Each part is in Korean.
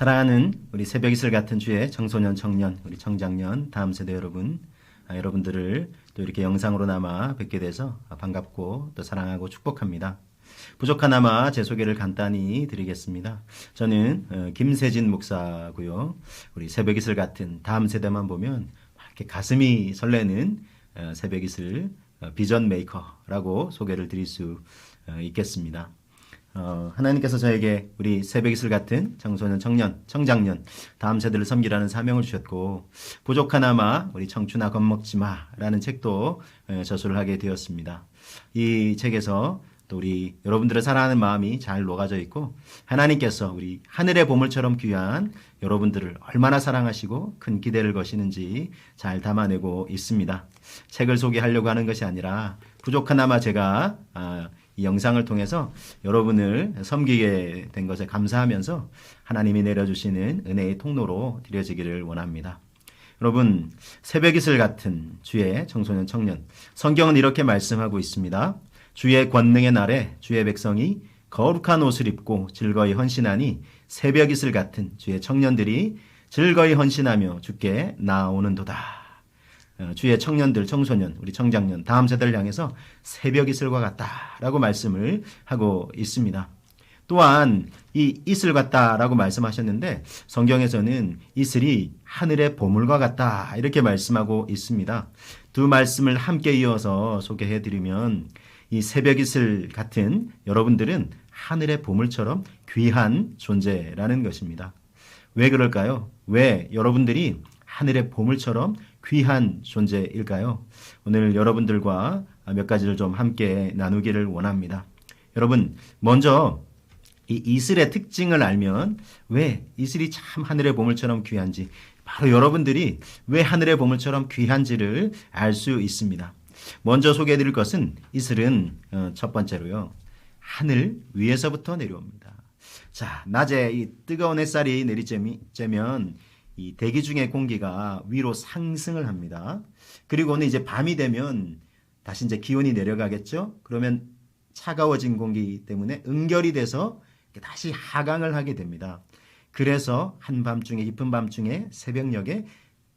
사랑하는 우리 새벽 이슬 같은 주의 청소년, 청년, 우리 청장년, 다음 세대 여러분, 여러분들을 또 이렇게 영상으로나마 뵙게 돼서 반갑고 또 사랑하고 축복합니다. 부족하나마 제 소개를 간단히 드리겠습니다. 저는 김세진 목사고요. 우리 새벽 이슬 같은 다음 세대만 보면 이렇게 가슴이 설레는 새벽 이슬 비전 메이커라고 소개를 드릴 수 있겠습니다. 하나님께서 저에게 우리 새벽 이슬 같은 청소년, 청년, 청장년, 다음 세대를 섬기라는 사명을 주셨고, 부족하나마 우리 청춘아 겁먹지 마라는 책도 저술을 하게 되었습니다. 이 책에서 또 우리 여러분들의 사랑하는 마음이 잘 녹아져 있고, 하나님께서 우리 하늘의 보물처럼 귀한 여러분들을 얼마나 사랑하시고 큰 기대를 거시는지 잘 담아내고 있습니다. 책을 소개하려고 하는 것이 아니라 부족하나마 제가 이 영상을 통해서 여러분을 섬기게 된 것에 감사하면서 하나님이 내려주시는 은혜의 통로로 드려지기를 원합니다. 여러분, 새벽 이슬 같은 주의 청소년, 청년, 성경은 이렇게 말씀하고 있습니다. 주의 권능의 날에 주의 백성이 거룩한 옷을 입고 즐거이 헌신하니 새벽 이슬 같은 주의 청년들이 즐거이 헌신하며 주께 나오는도다. 주의 청년들, 청소년, 우리 청장년, 다음 세대를 향해서 새벽 이슬과 같다라고 말씀을 하고 있습니다. 또한 이 이슬 같다라고 말씀하셨는데 성경에서는 이슬이 하늘의 보물과 같다 이렇게 말씀하고 있습니다. 두 말씀을 함께 이어서 소개해드리면 이 새벽 이슬 같은 여러분들은 하늘의 보물처럼 귀한 존재라는 것입니다. 왜 그럴까요? 왜 여러분들이 하늘의 보물처럼 귀한 존재일까요? 오늘 여러분들과 몇 가지를 좀 함께 나누기를 원합니다. 여러분, 먼저 이 이슬의 특징을 알면 왜 이슬이 참 하늘의 보물처럼 귀한지, 바로 여러분들이 왜 하늘의 보물처럼 귀한지를 알 수 있습니다. 먼저 소개해드릴 것은 이슬은 첫 번째로요, 하늘 위에서부터 내려옵니다. 자, 낮에 이 뜨거운 햇살이 내리쬐면 이 대기 중의 공기가 위로 상승을 합니다. 그리고는 이제 밤이 되면 다시 이제 기온이 내려가겠죠. 그러면 차가워진 공기 때문에 응결이 돼서 다시 하강을 하게 됩니다. 그래서 한밤중에, 깊은 밤중에 새벽녘에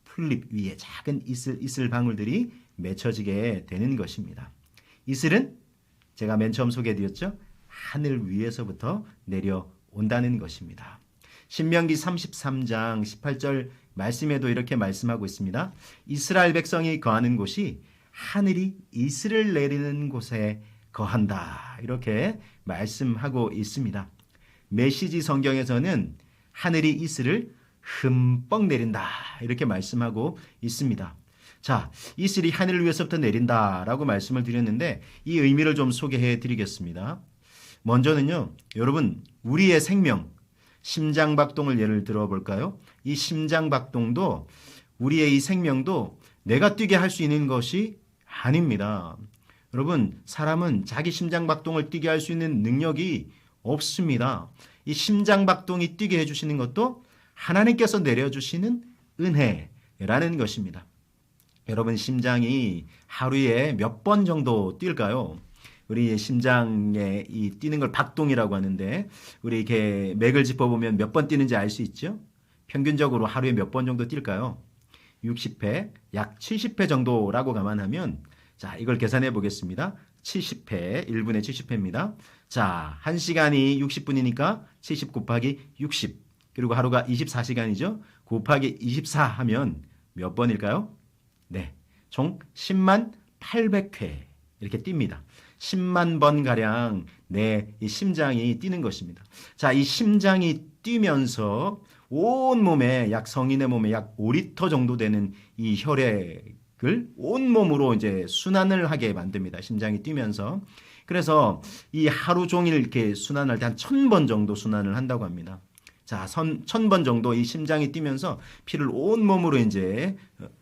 풀잎 위에 작은 이슬 방울들이 맺혀지게 되는 것입니다. 이슬은 제가 맨 처음 소개해드렸죠. 하늘 위에서부터 내려온다는 것입니다. 신명기 33장 18절 말씀에도 이렇게 말씀하고 있습니다. 이스라엘 백성이 거하는 곳이 하늘이 이슬을 내리는 곳에 거한다. 이렇게 말씀하고 있습니다. 메시지 성경에서는 하늘이 이슬을 흠뻑 내린다. 이렇게 말씀하고 있습니다. 자, 이슬이 하늘 위에서부터 내린다라고 말씀을 드렸는데 이 의미를 좀 소개해 드리겠습니다. 먼저는요, 여러분, 우리의 생명, 심장박동을 예를 들어볼까요? 이 심장박동도 우리의 이 생명도 내가 뛰게 할 수 있는 것이 아닙니다. 여러분, 사람은 자기 심장박동을 뛰게 할 수 있는 능력이 없습니다. 이 심장박동이 뛰게 해주시는 것도 하나님께서 내려주시는 은혜라는 것입니다. 여러분, 심장이 하루에 몇 번 정도 뛸까요? 우리 심장에 이 뛰는 걸 박동이라고 하는데, 우리 이렇게 맥을 짚어보면 몇 번 뛰는지 알 수 있죠? 평균적으로 하루에 몇 번 정도 뛸까요? 60회, 약 70회 정도라고 감안하면, 자, 이걸 계산해 보겠습니다. 70회, 1분의 70회입니다. 자, 1시간이 60분이니까 70 곱하기 60. 그리고 하루가 24시간이죠? 곱하기 24 하면 몇 번일까요? 네, 총 10만 800회 이렇게 뜁니다. 10만 번가량 이 심장이 뛰는 것입니다. 자, 이 심장이 뛰면서 온 몸에 성인의 몸에 약 5리터 정도 되는 이 혈액을 온 몸으로 이제 순환을 하게 만듭니다. 심장이 뛰면서. 그래서 이 하루 종일 이렇게 순환할 때 한 1000번 정도 순환을 한다고 합니다. 자, 1000번 정도 이 심장이 뛰면서 피를 온 몸으로 이제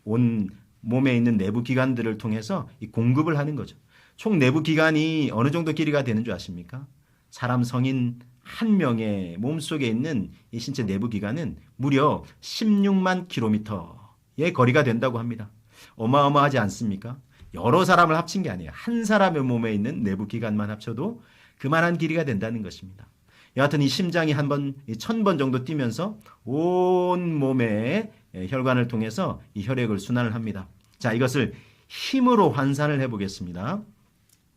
온 몸에 있는 내부 기관들을 통해서 이 공급을 하는 거죠. 총 내부 기관이 어느 정도 길이가 되는 줄 아십니까? 사람 성인 한 명의 몸속에 있는 이 신체 내부 기관은 무려 16만 킬로미터의 거리가 된다고 합니다. 어마어마하지 않습니까? 여러 사람을 합친 게 아니에요. 한 사람의 몸에 있는 내부 기관만 합쳐도 그만한 길이가 된다는 것입니다. 여하튼 이 심장이 한 번, 1000번 정도 뛰면서 온 몸의 혈관을 통해서 이 혈액을 순환을 합니다. 자, 이것을 힘으로 환산을 해보겠습니다.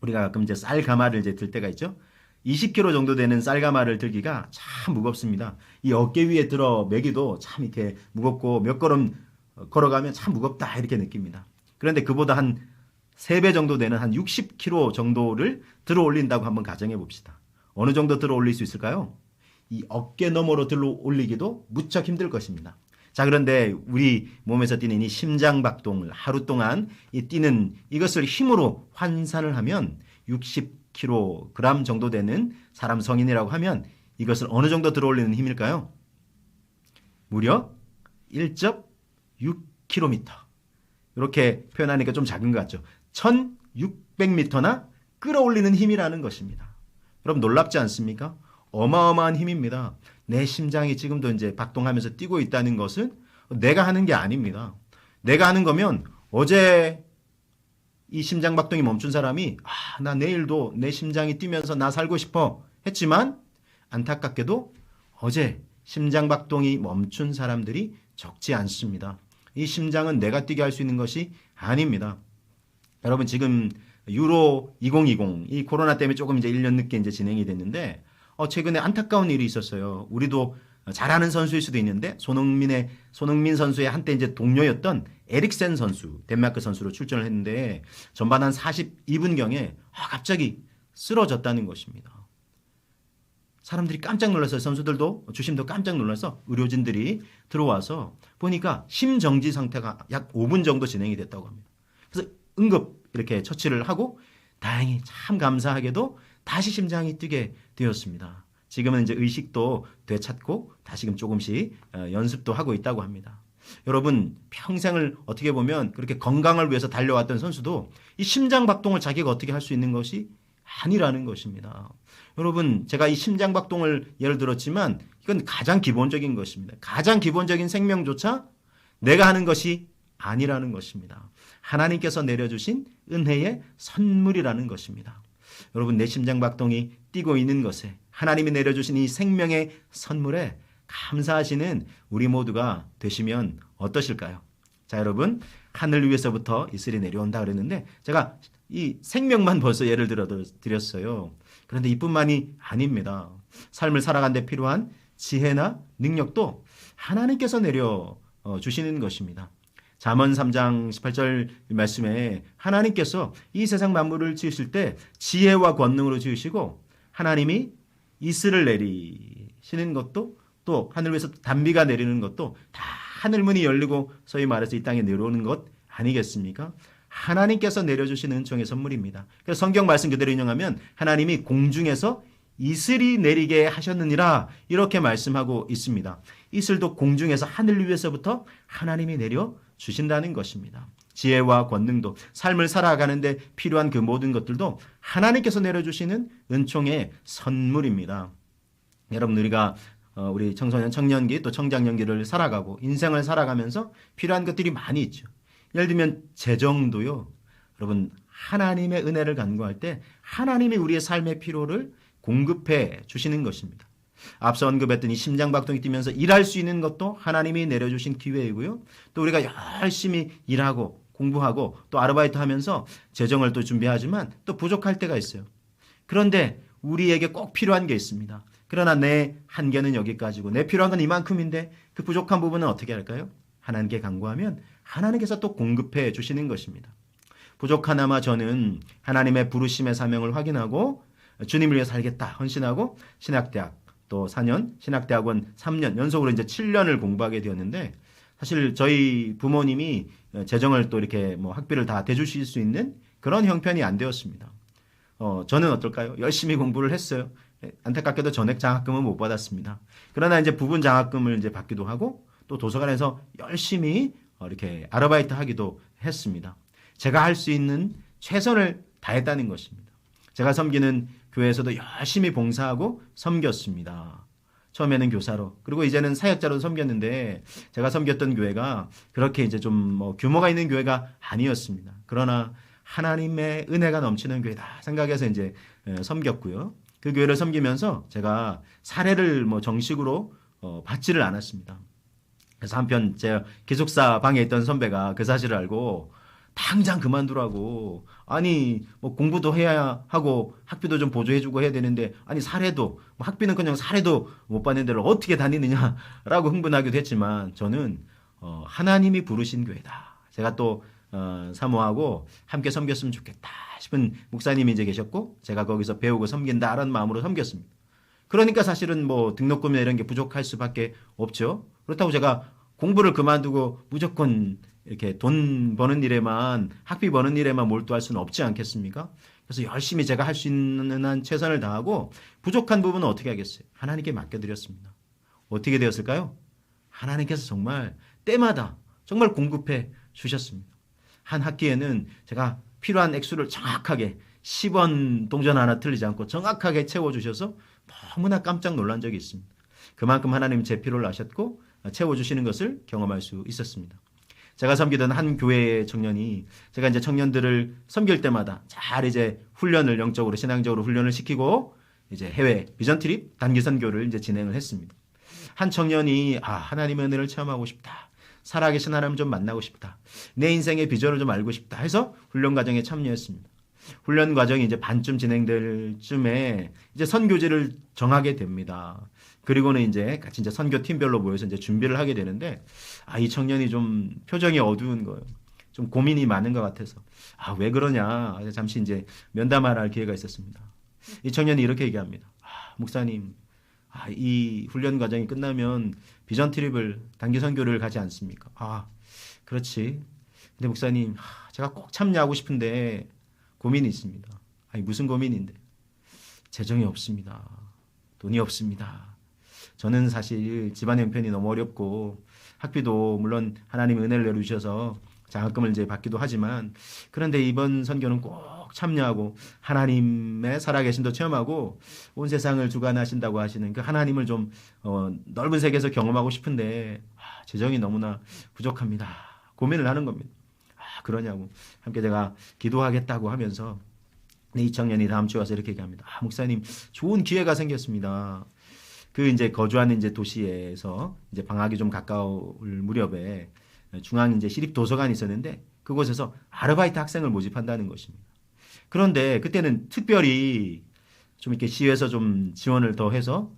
우리가 가끔 이제 쌀가마를 이제 들 때가 있죠. 20kg 정도 되는 쌀가마를 들기가 참 무겁습니다. 이 어깨 위에 들어 매기도 참 이렇게 무겁고 몇 걸음 걸어가면 참 무겁다 이렇게 느낍니다. 그런데 그보다 한 3배 정도 되는 한 60kg 정도를 들어 올린다고 한번 가정해 봅시다. 어느 정도 들어 올릴 수 있을까요? 이 어깨 너머로 들어 올리기도 무척 힘들 것입니다. 자, 그런데 우리 몸에서 뛰는 이 심장박동을 하루 동안 이 뛰는 이것을 힘으로 환산을 하면 60kg 정도 되는 사람 성인이라고 하면 이것을 어느 정도 들어 올리는 힘일까요? 무려 1.6km. 이렇게 표현하니까 좀 작은 것 같죠. 1600m나 끌어올리는 힘이라는 것입니다. 여러분 놀랍지 않습니까? 어마어마한 힘입니다. 내 심장이 지금도 이제 박동하면서 뛰고 있다는 것은 내가 하는 게 아닙니다. 내가 하는 거면 어제 이 심장 박동이 멈춘 사람이 나 내일도 내 심장이 뛰면서 나 살고 싶어 했지만 안타깝게도 어제 심장 박동이 멈춘 사람들이 적지 않습니다. 이 심장은 내가 뛰게 할 수 있는 것이 아닙니다. 여러분 지금 유로 2020 이 코로나 때문에 조금 이제 1년 늦게 이제 진행이 됐는데 최근에 안타까운 일이 있었어요. 우리도 잘하는 선수일 수도 있는데 손흥민 선수의 한때 이제 동료였던 에릭센 선수, 덴마크 선수로 출전을 했는데 전반 한 42분경에 갑자기 쓰러졌다는 것입니다. 사람들이 깜짝 놀라서 선수들도 주심도 깜짝 놀라서 의료진들이 들어와서 보니까 심정지 상태가 약 5분 정도 진행이 됐다고 합니다. 그래서 응급 이렇게 처치를 하고 다행히 참 감사하게도 다시 심장이 뛰게 되었습니다. 지금은 이제 의식도 되찾고 다시금 조금씩 연습도 하고 있다고 합니다. 여러분 평생을 어떻게 보면 그렇게 건강을 위해서 달려왔던 선수도 이 심장 박동을 자기가 어떻게 할 수 있는 것이 아니라는 것입니다. 여러분 제가 이 심장 박동을 예를 들었지만 이건 가장 기본적인 것입니다. 가장 기본적인 생명조차 내가 하는 것이 아니라는 것입니다. 하나님께서 내려주신 은혜의 선물이라는 것입니다. 여러분 내 심장 박동이 뛰고 있는 것에 하나님이 내려주신 이 생명의 선물에 감사하시는 우리 모두가 되시면 어떠실까요? 자, 여러분 하늘 위에서부터 이슬이 내려온다 그랬는데 제가 이 생명만 벌써 예를 들어 드렸어요. 그런데 이뿐만이 아닙니다. 삶을 살아가는 데 필요한 지혜나 능력도 하나님께서 내려 주시는 것입니다. 잠언 3장 18절 말씀에 하나님께서 이 세상 만물을 지으실 때 지혜와 권능으로 지으시고 하나님이 이슬을 내리시는 것도 또 하늘 위에서 단비가 내리는 것도 다 하늘문이 열리고 소위 말해서 이 땅에 내려오는 것 아니겠습니까? 하나님께서 내려주시는 은총의 선물입니다. 그래서 성경 말씀 그대로 인용하면 하나님이 공중에서 이슬이 내리게 하셨느니라 이렇게 말씀하고 있습니다. 이슬도 공중에서 하늘 위에서부터 하나님이 내려 주신다는 것입니다. 지혜와 권능도 삶을 살아가는데 필요한 그 모든 것들도 하나님께서 내려주시는 은총의 선물입니다. 여러분 우리가 우리 청소년 청년기 또 청장년기를 살아가고 인생을 살아가면서 필요한 것들이 많이 있죠. 예를 들면 재정도요. 여러분 하나님의 은혜를 간구할 때 하나님이 우리의 삶의 필요를 공급해 주시는 것입니다. 앞서 언급했던 이 심장박동이 뛰면서 일할 수 있는 것도 하나님이 내려주신 기회이고요. 또 우리가 열심히 일하고 공부하고 또 아르바이트 하면서 재정을 또 준비하지만 또 부족할 때가 있어요. 그런데 우리에게 꼭 필요한 게 있습니다. 그러나 내 한계는 여기까지고 내 필요한 건 이만큼인데 그 부족한 부분은 어떻게 할까요? 하나님께 간구하면 하나님께서 또 공급해 주시는 것입니다. 부족하나마 저는 하나님의 부르심의 사명을 확인하고 주님을 위해 살겠다 헌신하고 신학대학 또 4년, 신학대학원 3년 연속으로 이제 7년을 공부하게 되었는데 사실 저희 부모님이 재정을 또 이렇게 뭐 학비를 다 대주실 수 있는 그런 형편이 안 되었습니다. 저는 어떨까요? 열심히 공부를 했어요. 안타깝게도 전액 장학금은 못 받았습니다. 그러나 이제 부분 장학금을 이제 받기도 하고 또 도서관에서 열심히 이렇게 아르바이트 하기도 했습니다. 제가 할 수 있는 최선을 다했다는 것입니다. 제가 섬기는 교회에서도 열심히 봉사하고 섬겼습니다. 처음에는 교사로 그리고 이제는 사역자로 섬겼는데 제가 섬겼던 교회가 그렇게 이제 좀 뭐 규모가 있는 교회가 아니었습니다. 그러나 하나님의 은혜가 넘치는 교회다 생각해서 이제 섬겼고요. 그 교회를 섬기면서 제가 사례를 뭐 정식으로 받지를 않았습니다. 그래서 한편 제 기숙사 방에 있던 선배가 그 사실을 알고 당장 그만두라고, 아니 뭐 공부도 해야 하고 학비도 좀 보조해주고 해야 되는데, 아니 사례도 뭐 학비는 그냥 사례도 못 받는 데를 어떻게 다니느냐라고 흥분하기도 했지만, 저는 하나님이 부르신 교회다, 제가 또 사모하고 함께 섬겼으면 좋겠다 싶은 목사님이 이제 계셨고, 제가 거기서 배우고 섬긴다라는 마음으로 섬겼습니다. 그러니까 사실은 뭐 등록금이나 이런 게 부족할 수밖에 없죠. 그렇다고 제가 공부를 그만두고 무조건 이렇게 돈 버는 일에만, 학비 버는 일에만 몰두할 수는 없지 않겠습니까? 그래서 열심히 제가 할 수 있는 한 최선을 다하고, 부족한 부분은 어떻게 하겠어요? 하나님께 맡겨드렸습니다. 어떻게 되었을까요? 하나님께서 정말 때마다 정말 공급해 주셨습니다. 한 학기에는 제가 필요한 액수를 정확하게 10원 동전 하나 틀리지 않고 정확하게 채워주셔서 너무나 깜짝 놀란 적이 있습니다. 그만큼 하나님 제 필요를 아셨고 채워주시는 것을 경험할 수 있었습니다. 제가 섬기던 한 교회의 청년이, 제가 이제 청년들을 섬길 때마다 잘 이제 훈련을, 영적으로 신앙적으로 훈련을 시키고 이제 해외 비전 트립 단기 선교를 이제 진행을 했습니다. 한 청년이 하나님의 은혜를 체험하고 싶다, 살아계신 하나님 좀 만나고 싶다, 내 인생의 비전을 좀 알고 싶다 해서 훈련 과정에 참여했습니다. 훈련 과정이 이제 반쯤 진행될 쯤에 이제 선교지를 정하게 됩니다. 그리고는 이제 같이 이제 선교 팀별로 모여서 이제 준비를 하게 되는데, 이 청년이 좀 표정이 어두운 거예요. 좀 고민이 많은 것 같아서, 왜 그러냐, 잠시 이제 면담할 기회가 있었습니다. 이 청년이 이렇게 얘기합니다. 목사님, 이 훈련 과정이 끝나면 비전 트립을, 단기 선교를 가지 않습니까? 그렇지. 근데 목사님, 제가 꼭 참여하고 싶은데 고민이 있습니다. 무슨 고민인데? 재정이 없습니다. 돈이 없습니다. 저는 사실 집안 형편이 너무 어렵고, 학비도 물론 하나님 은혜를 내려주셔서 장학금을 이제 받기도 하지만, 그런데 이번 선교는 꼭 참여하고 하나님의 살아계심도 체험하고 온 세상을 주관하신다고 하시는 그 하나님을 좀 넓은 세계에서 경험하고 싶은데 재정이 너무나 부족합니다. 고민을 하는 겁니다. 그러냐고. 함께 제가 기도하겠다고 하면서 이 청년이 다음 주에 와서 이렇게 얘기합니다. 목사님, 좋은 기회가 생겼습니다. 그 이제 거주하는 이제 도시에서 이제 방학이 좀 가까울 무렵에 중앙 이제 시립 도서관이 있었는데, 그곳에서 아르바이트 학생을 모집한다는 것입니다. 그런데 그때는 특별히 좀 이렇게 시에서 좀 지원을 더 해서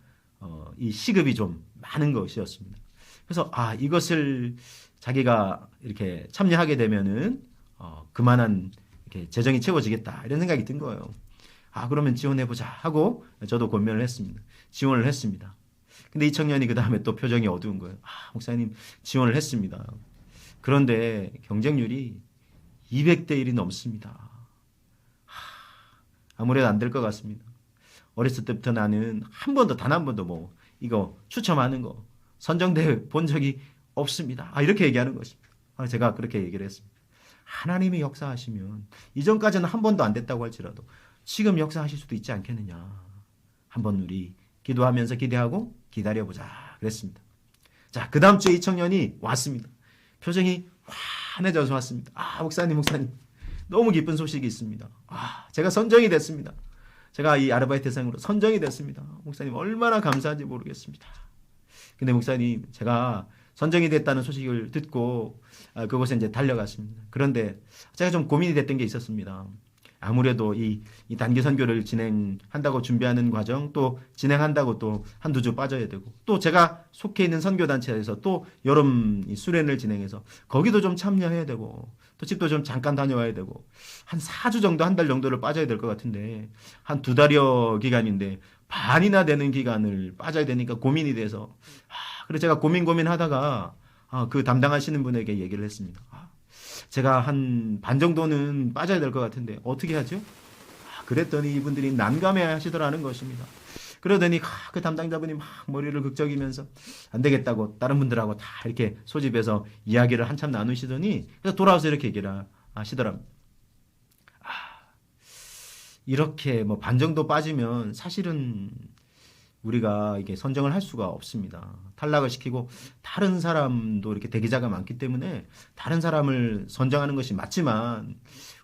이 시급이 좀 많은 것이었습니다. 그래서 이것을 자기가 이렇게 참여하게 되면은 그만한 이렇게 재정이 채워지겠다, 이런 생각이 든 거예요. 그러면 지원해보자 하고 저도 권면을 했습니다. 지원을 했습니다. 근데 이 청년이 그 다음에 또 표정이 어두운 거예요. 목사님, 지원을 했습니다. 그런데 경쟁률이 200대 1이 넘습니다. 아무래도 안 될 것 같습니다. 어렸을 때부터 나는 한 번도, 단 한 번도 뭐 이거 추첨하는 거 선정대회 본 적이 없습니다. 이렇게 얘기하는 것입니다. 제가 그렇게 얘기를 했습니다. 하나님이 역사하시면, 이전까지는 한 번도 안 됐다고 할지라도 지금 역사하실 수도 있지 않겠느냐. 한번 우리 기도하면서 기대하고 기다려보자 그랬습니다. 자, 그 다음 주에 이 청년이 왔습니다. 표정이 환해져서 왔습니다. 목사님, 너무 기쁜 소식이 있습니다. 제가 선정이 됐습니다. 제가 이 아르바이트생으로 선정이 됐습니다. 목사님, 얼마나 감사한지 모르겠습니다. 근데 목사님, 제가 선정이 됐다는 소식을 듣고 그곳에 이제 달려갔습니다. 그런데 제가 좀 고민이 됐던 게 있었습니다. 아무래도 이 단기 선교를 진행한다고 준비하는 과정, 또 진행한다고 또 한두 주 빠져야 되고, 또 제가 속해 있는 선교단체에서 또 여름 수련을 진행해서 거기도 좀 참여해야 되고, 또 집도 좀 잠깐 다녀와야 되고, 한 4주 정도, 한 달 정도를 빠져야 될 것 같은데, 한 2달여 기간인데 반이나 되는 기간을 빠져야 되니까 고민이 돼서, 그래서 제가 고민하다가 그 담당하시는 분에게 얘기를 했습니다. 제가 한 반 정도는 빠져야 될 것 같은데 어떻게 하죠? 그랬더니 이분들이 난감해 하시더라는 것입니다. 그러더니 그 담당자분이 막 머리를 극적이면서 안 되겠다고 다른 분들하고 다 이렇게 소집해서 이야기를 한참 나누시더니, 그래서 돌아와서 이렇게 얘기를 하시더랍니다. 이렇게 뭐 반 정도 빠지면 사실은 우리가 이게 선정을 할 수가 없습니다. 탈락을 시키고 다른 사람도 이렇게 대기자가 많기 때문에 다른 사람을 선정하는 것이 맞지만,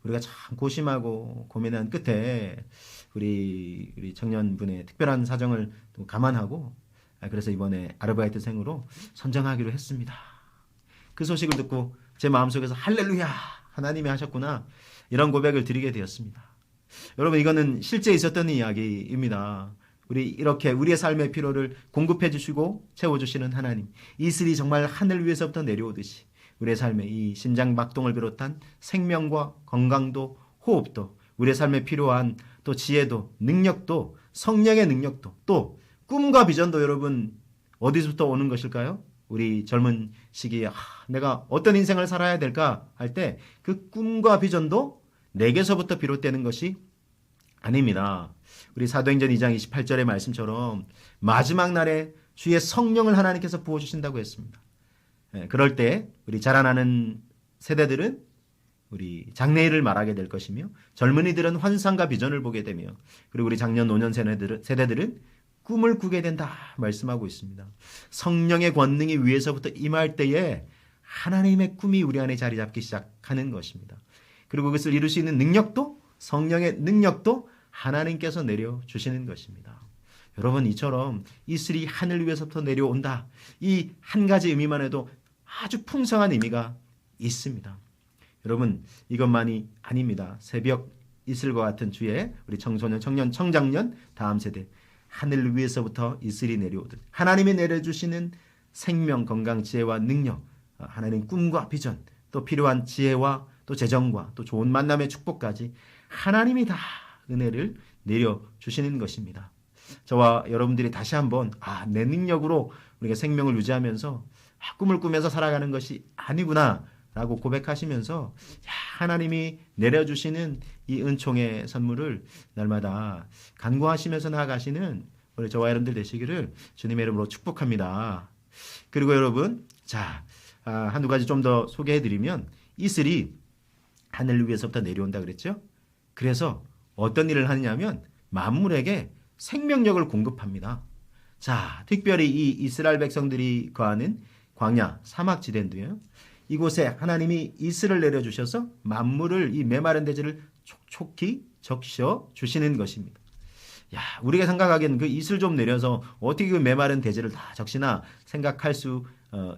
우리가 참 고심하고 고민한 끝에 우리 청년분의 특별한 사정을 또 감안하고 그래서 이번에 아르바이트생으로 선정하기로 했습니다. 그 소식을 듣고 제 마음속에서 할렐루야 하나님이 하셨구나 이런 고백을 드리게 되었습니다. 여러분 이거는 실제 있었던 이야기입니다. 이렇게 우리의 삶의 필요를 공급해 주시고 채워주시는 하나님, 이슬이 정말 하늘 위에서부터 내려오듯이 우리의 삶에 이 심장박동을 비롯한 생명과 건강도 호흡도 우리의 삶에 필요한 또 지혜도 능력도 성령의 능력도 또 꿈과 비전도 여러분 어디서부터 오는 것일까요? 우리 젊은 시기에 내가 어떤 인생을 살아야 될까 할 때 그 꿈과 비전도 내게서부터 비롯되는 것이 아닙니다. 우리 사도행전 2장 28절의 말씀처럼 마지막 날에 주의 성령을 하나님께서 부어주신다고 했습니다. 그럴 때 우리 자라나는 세대들은 우리 장래일을 말하게 될 것이며 젊은이들은 환상과 비전을 보게 되며 그리고 우리 장년 노년 세대들은 꿈을 꾸게 된다 말씀하고 있습니다. 성령의 권능이 위에서부터 임할 때에 하나님의 꿈이 우리 안에 자리 잡기 시작하는 것입니다. 그리고 그것을 이룰 수 있는 능력도 성령의 능력도 하나님께서 내려주시는 것입니다. 여러분 이처럼 이슬이 하늘 위에서부터 내려온다. 이 한 가지 의미만 해도 아주 풍성한 의미가 있습니다. 여러분 이것만이 아닙니다. 새벽 이슬과 같은 주에 우리 청소년, 청년, 청장년 다음 세대 하늘 위에서부터 이슬이 내려오듯 하나님이 내려주시는 생명, 건강, 지혜와 능력, 하나님 꿈과 비전, 또 필요한 지혜와 또 재정과 또 좋은 만남의 축복까지 하나님이 다 은혜를 내려주시는 것입니다. 저와 여러분들이 다시 한번 내 능력으로 우리가 생명을 유지하면서 꿈을 꾸면서 살아가는 것이 아니구나 라고 고백하시면서 하나님이 내려주시는 이 은총의 선물을 날마다 간구하시면서 나아가시는 우리 저와 여러분들 되시기를 주님의 이름으로 축복합니다. 그리고 여러분 한두 가지 좀 더 소개해드리면 이슬이 하늘 위에서부터 내려온다 그랬죠. 그래서 어떤 일을 하느냐면 만물에게 생명력을 공급합니다. 특별히 이 이스라엘 백성들이 거하는 광야 사막지대인데요. 이곳에 하나님이 이슬을 내려주셔서 만물을 이 메마른 대지를 촉촉히 적셔 주시는 것입니다. 우리가 생각하기에는 그 이슬 좀 내려서 어떻게 그 메마른 대지를 다 적시나 생각할 수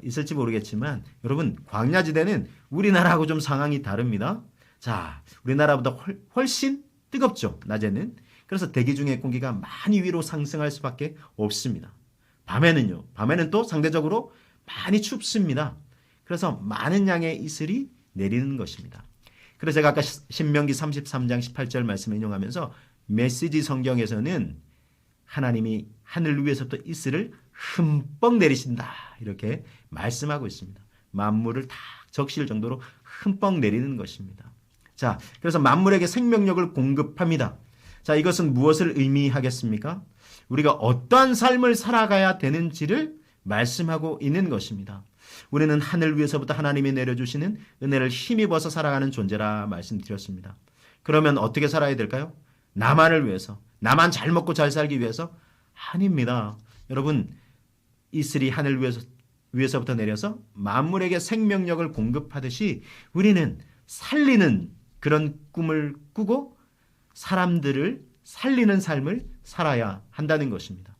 있을지 모르겠지만 여러분 광야지대는 우리나라하고 좀 상황이 다릅니다. 우리나라보다 훨씬 뜨겁죠. 낮에는. 그래서 대기 중의 공기가 많이 위로 상승할 수밖에 없습니다. 밤에는 또 상대적으로 많이 춥습니다. 그래서 많은 양의 이슬이 내리는 것입니다. 그래서 제가 아까 신명기 33장 18절 말씀을 인용하면서 메시지 성경에서는 하나님이 하늘 위에서부터 이슬을 흠뻑 내리신다 이렇게 말씀하고 있습니다. 만물을 다 적실 정도로 흠뻑 내리는 것입니다. 그래서 만물에게 생명력을 공급합니다. 이것은 무엇을 의미하겠습니까? 우리가 어떠한 삶을 살아가야 되는지를 말씀하고 있는 것입니다. 우리는 하늘 위에서부터 하나님이 내려주시는 은혜를 힘입어서 살아가는 존재라 말씀드렸습니다. 그러면 어떻게 살아야 될까요? 나만을 위해서, 나만 잘 먹고 잘 살기 위해서? 아닙니다. 여러분, 이슬이 하늘 위에서부터 내려서 만물에게 생명력을 공급하듯이 우리는 살리는 그런 꿈을 꾸고 사람들을 살리는 삶을 살아야 한다는 것입니다.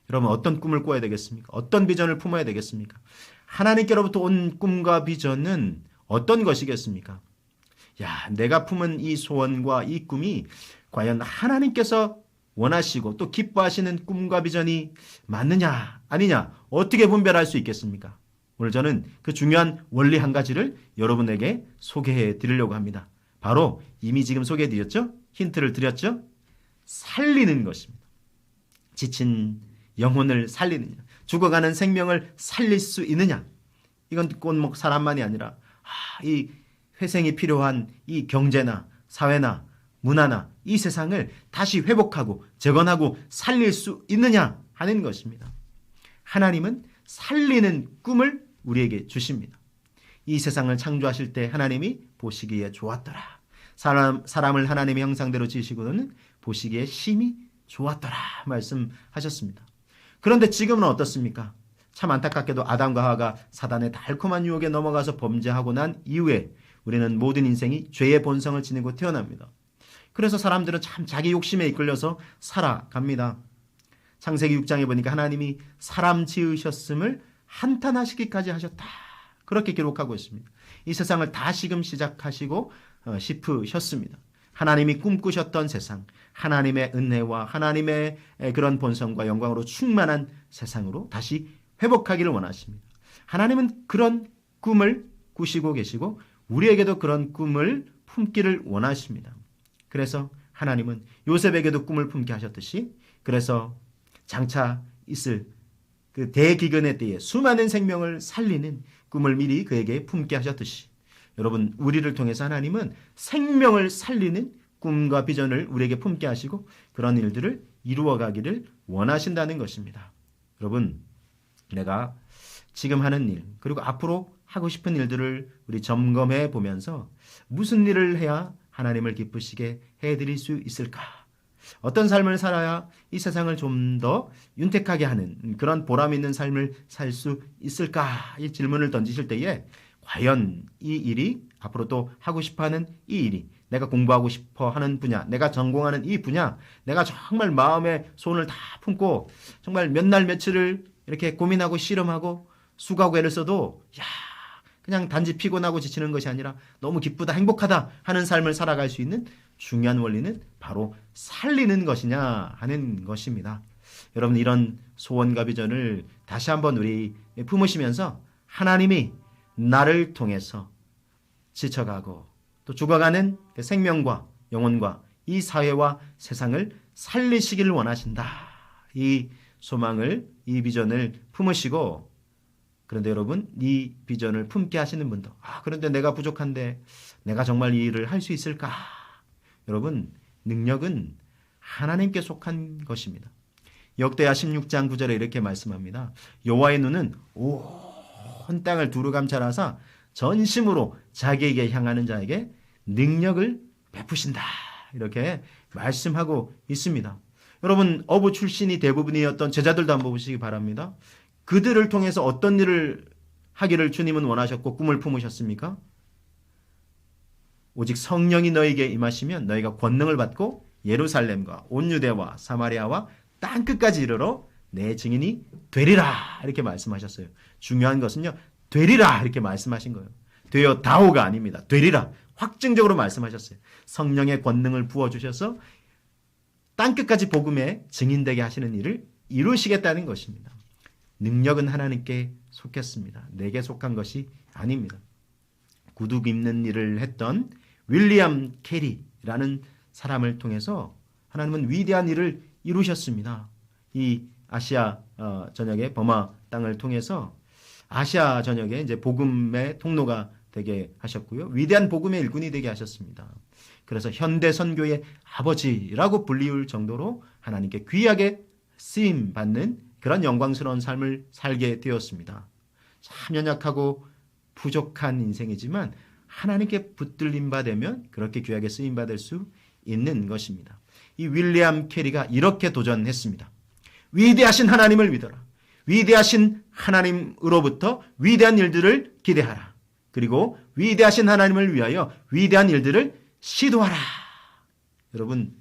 여러분 어떤 꿈을 꿔야 되겠습니까? 어떤 비전을 품어야 되겠습니까? 하나님께로부터 온 꿈과 비전은 어떤 것이겠습니까? 내가 품은 이 소원과 이 꿈이 과연 하나님께서 원하시고 또 기뻐하시는 꿈과 비전이 맞느냐 아니냐 어떻게 분별할 수 있겠습니까? 오늘 저는 그 중요한 원리 한 가지를 여러분에게 소개해 드리려고 합니다. 바로 이미 지금 소개해 드렸죠? 힌트를 드렸죠? 살리는 것입니다. 지친 영혼을 살리느냐, 죽어가는 생명을 살릴 수 있느냐. 이건 꼭 사람만이 아니라 이 회생이 필요한 이 경제나 사회나 문화나 이 세상을 다시 회복하고 재건하고 살릴 수 있느냐 하는 것입니다. 하나님은 살리는 꿈을 우리에게 주십니다. 이 세상을 창조하실 때 하나님이 보시기에 좋았더라. 사람을 하나님의 형상대로 지으시고는 보시기에 심히 좋았더라 말씀하셨습니다. 그런데 지금은 어떻습니까? 참 안타깝게도 아담과 하와가 사단의 달콤한 유혹에 넘어가서 범죄하고 난 이후에 우리는 모든 인생이 죄의 본성을 지니고 태어납니다. 그래서 사람들은 참 자기 욕심에 이끌려서 살아갑니다. 창세기 6장에 보니까 하나님이 사람 지으셨음을 한탄하시기까지 하셨다. 그렇게 기록하고 있습니다. 이 세상을 다시금 시작하시고 싶으셨습니다. 하나님이 꿈꾸셨던 세상, 하나님의 은혜와 하나님의 그런 본성과 영광으로 충만한 세상으로 다시 회복하기를 원하십니다. 하나님은 그런 꿈을 꾸시고 계시고 우리에게도 그런 꿈을 품기를 원하십니다. 그래서 하나님은 요셉에게도 꿈을 품게 하셨듯이, 그래서 장차 있을 그 대기근의 때에 수많은 생명을 살리는 꿈을 미리 그에게 품게 하셨듯이, 여러분, 우리를 통해서 하나님은 생명을 살리는 꿈과 비전을 우리에게 품게 하시고 그런 일들을 이루어가기를 원하신다는 것입니다. 여러분, 내가 지금 하는 일, 그리고 앞으로 하고 싶은 일들을 우리 점검해 보면서 무슨 일을 해야 하나님을 기쁘시게 해드릴 수 있을까? 어떤 삶을 살아야 이 세상을 좀 더 윤택하게 하는 그런 보람 있는 삶을 살 수 있을까? 이 질문을 던지실 때에 과연 이 일이, 앞으로 또 하고 싶어하는 이 일이, 내가 공부하고 싶어 하는 분야, 내가 전공하는 이 분야, 내가 정말 마음에 소원을 다 품고 정말 몇 날 며칠을 이렇게 고민하고 씨름하고 수고하고 애를 써도 그냥 단지 피곤하고 지치는 것이 아니라 너무 기쁘다, 행복하다 하는 삶을 살아갈 수 있는 중요한 원리는 바로 살리는 것이냐 하는 것입니다. 여러분, 이런 소원과 비전을 다시 한번 우리 품으시면서 하나님이 나를 통해서 지쳐가고 또 죽어가는 생명과 영혼과 이 사회와 세상을 살리시기를 원하신다. 이 소망을, 이 비전을 품으시고, 그런데 여러분, 이 비전을 품게 하시는 분도, 그런데 내가 부족한데 내가 정말 이 일을 할 수 있을까? 여러분, 능력은 하나님께 속한 것입니다. 역대하 16장 9절에 이렇게 말씀합니다. 여호와의 눈은 온 땅을 두루 감찰하사 전심으로 자기에게 향하는 자에게 능력을 베푸신다. 이렇게 말씀하고 있습니다. 여러분, 어부 출신이 대부분이었던 제자들도 한번 보시기 바랍니다. 그들을 통해서 어떤 일을 하기를 주님은 원하셨고 꿈을 품으셨습니까? 오직 성령이 너에게 임하시면 너희가 권능을 받고 예루살렘과 온 유대와 사마리아와 땅끝까지 이르러 내 증인이 되리라. 이렇게 말씀하셨어요. 중요한 것은요, 되리라 이렇게 말씀하신 거예요. 되어 다오가 아닙니다. 되리라. 확증적으로 말씀하셨어요. 성령의 권능을 부어주셔서 땅끝까지 복음의 증인되게 하시는 일을 이루시겠다는 것입니다. 능력은 하나님께 속했습니다. 내게 속한 것이 아닙니다. 구두 입는 일을 했던 윌리엄 캐리라는 사람을 통해서 하나님은 위대한 일을 이루셨습니다. 이 아시아 전역의 버마 땅을 통해서 아시아 전역에 이제 복음의 통로가 되게 하셨고요. 위대한 복음의 일꾼이 되게 하셨습니다. 그래서 현대 선교의 아버지라고 불리울 정도로 하나님께 귀하게 쓰임 받는 그런 영광스러운 삶을 살게 되었습니다. 참 연약하고 부족한 인생이지만 하나님께 붙들림 받으면 그렇게 귀하게 쓰임 받을 수 있는 것입니다. 이 윌리엄 캐리가 이렇게 도전했습니다. 위대하신 하나님을 믿어라. 위대하신 하나님으로부터 위대한 일들을 기대하라. 그리고 위대하신 하나님을 위하여 위대한 일들을 시도하라. 여러분,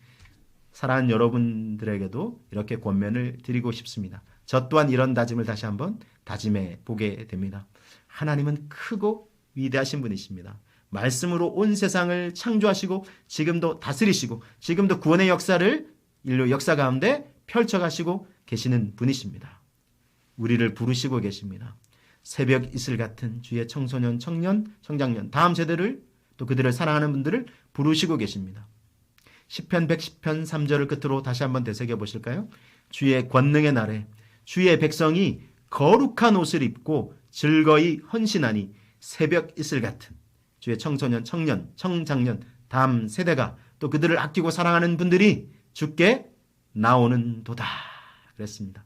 사랑하는 여러분들에게도 이렇게 권면을 드리고 싶습니다. 저 또한 이런 다짐을 다시 한번 다짐해 보게 됩니다. 하나님은 크고 위대하신 분이십니다. 말씀으로 온 세상을 창조하시고 지금도 다스리시고 지금도 구원의 역사를 인류 역사 가운데 펼쳐가시고 계시는 분이십니다. 우리를 부르시고 계십니다. 새벽 이슬 같은 주의 청소년, 청년, 청장년, 다음 세대를 또 그들을 사랑하는 분들을 부르시고 계십니다. 시편 110편 3절을 끝으로 다시 한번 되새겨 보실까요? 주의 권능의 날에 주의 백성이 거룩한 옷을 입고 즐거이 헌신하니 새벽 이슬 같은 주의 청소년, 청년, 청장년, 다음 세대가 또 그들을 아끼고 사랑하는 분들이 주께 나오는 도다. 그랬습니다.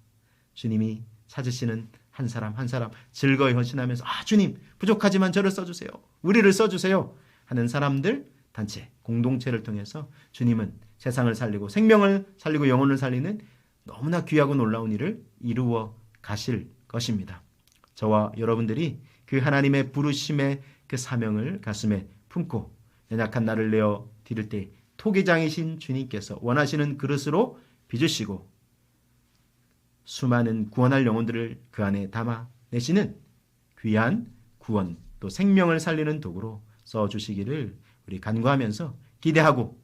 주님이 찾으시는 한 사람 한 사람 즐거이 헌신하면서 주님 부족하지만 저를 써주세요. 우리를 써주세요. 하는 사람들, 단체, 공동체를 통해서 주님은 세상을 살리고 생명을 살리고 영혼을 살리는 너무나 귀하고 놀라운 일을 이루어 가실 것입니다. 저와 여러분들이 그 하나님의 부르심의 그 사명을 가슴에 품고 연약한 나를 내어 드릴 때 토기장이신 주님께서 원하시는 그릇으로 빚으시고 수많은 구원할 영혼들을 그 안에 담아내시는 귀한 구원 또 생명을 살리는 도구로 써주시기를 우리 간구하면서 기대하고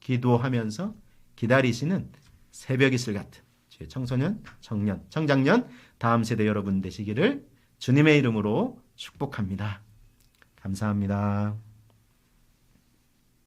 기도하면서 기다리시는 새벽 이슬 같은 주의 청소년, 청년, 청장년 다음 세대 여러분 되시기를 주님의 이름으로 축복합니다. 감사합니다.